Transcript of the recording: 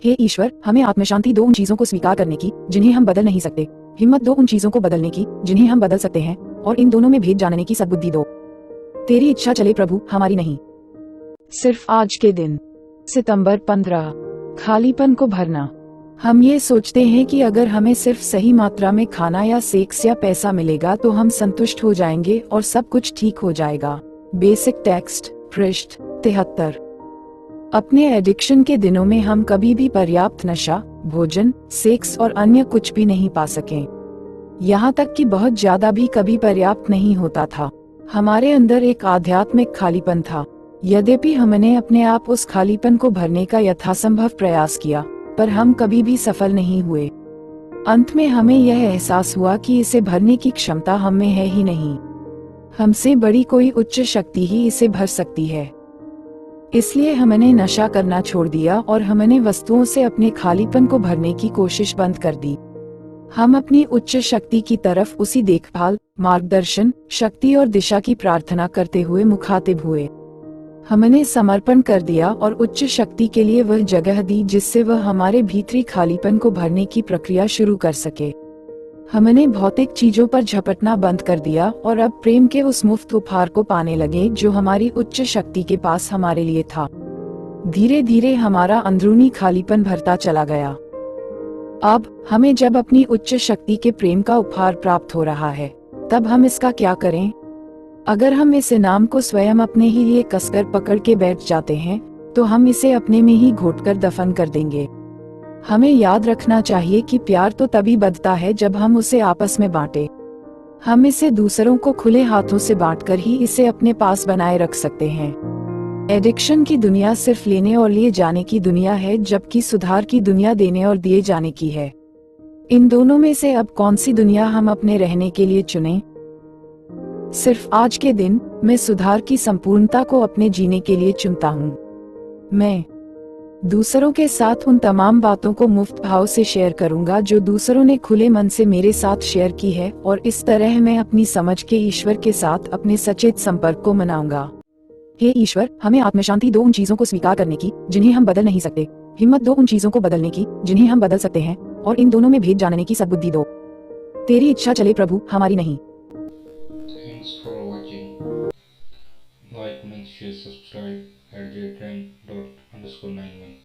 हे ईश्वर, हमें आत्मशांति दो उन चीजों को स्वीकार करने की जिन्हें हम बदल नहीं सकते, हिम्मत दो उन चीजों को बदलने की जिन्हें हम बदल सकते हैं, और इन दोनों में भेद जानने की सद्बुद्धि दो। तेरी इच्छा चले प्रभु, हमारी नहीं। सिर्फ आज के दिन, सितंबर 15, खालीपन को भरना। हम ये सोचते हैं कि अगर हमें सिर्फ सही मात्रा में खाना या सेक्स या पैसा मिलेगा तो हम संतुष्ट हो जाएंगे और सब कुछ ठीक हो जाएगा। बेसिक टेक्स्ट, पृष्ठ 73। अपने एडिक्शन के दिनों में हम कभी भी पर्याप्त नशा, भोजन, सेक्स और अन्य कुछ भी नहीं पा सके। यहाँ तक कि बहुत ज्यादा भी कभी पर्याप्त नहीं होता था। हमारे अंदर एक आध्यात्मिक खालीपन था। यद्यपि हमने अपने आप उस खालीपन को भरने का यथासंभव प्रयास किया, पर हम कभी भी सफल नहीं हुए। अंत में हमें यह एहसास हुआ कि इसे भरने की क्षमता हम में है ही नहीं। हमसे बड़ी कोई उच्च शक्ति ही इसे भर सकती है। इसलिए हमने नशा करना छोड़ दिया और हमने वस्तुओं से अपने खालीपन को भरने की कोशिश बंद कर दी। हम अपनी उच्च शक्ति की तरफ उसी देखभाल, मार्गदर्शन, शक्ति और दिशा की प्रार्थना करते हुए मुखातिब हुए। हमने समर्पण कर दिया और उच्च शक्ति के लिए वह जगह दी जिससे वह हमारे भीतरी खालीपन को भरने की प्रक्रिया शुरू कर सके। हमने भौतिक चीजों पर झपटना बंद कर दिया और अब प्रेम के उस मुफ्त उपहार को पाने लगे जो हमारी उच्च शक्ति के पास हमारे लिए था। धीरे धीरे हमारा अंदरूनी खालीपन भरता चला गया। अब हमें जब अपनी उच्च शक्ति के प्रेम का उपहार प्राप्त हो रहा है, तब हम इसका क्या करें? अगर हम इस इनाम को स्वयं अपने ही लिए कसकर पकड़ के बैठ जाते हैं, तो हम इसे अपने में ही घोटकर दफन कर देंगे। हमें याद रखना चाहिए कि प्यार तो तभी बढ़ता है जब हम उसे आपस में बांटे। हम इसे दूसरों को खुले हाथों से बांटकर ही इसे अपने पास बनाए रख सकते हैं। एडिक्शन की दुनिया सिर्फ लेने और लिए जाने की दुनिया है, जबकि सुधार की दुनिया देने और दिए जाने की है। इन दोनों में से अब कौन सी दुनिया हम अपने रहने के लिए चुनें? सिर्फ आज के दिन, मैं सुधार की संपूर्णता को अपने जीने के लिए चुनता हूँ। मैं दूसरों के साथ उन तमाम बातों को मुफ्त भाव से शेयर करूंगा जो दूसरों ने खुले मन से मेरे साथ शेयर की है, और इस तरह मैं अपनी समझ के ईश्वर के साथ अपने सचेत संपर्क को मनाऊंगा। हे ईश्वर, हमें आत्मशांति दो उन चीजों को स्वीकार करने की जिन्हें हम बदल नहीं सकते, हिम्मत दो उन चीजों को बदलने की जिन्हें हम बदल सकते हैं, और इन दोनों में भेद जानने की सद्बुद्धि दो। तेरी इच्छा चले प्रभु, हमारी नहीं। Thanks for watching. Like, make sure, subscribe at @trend__91.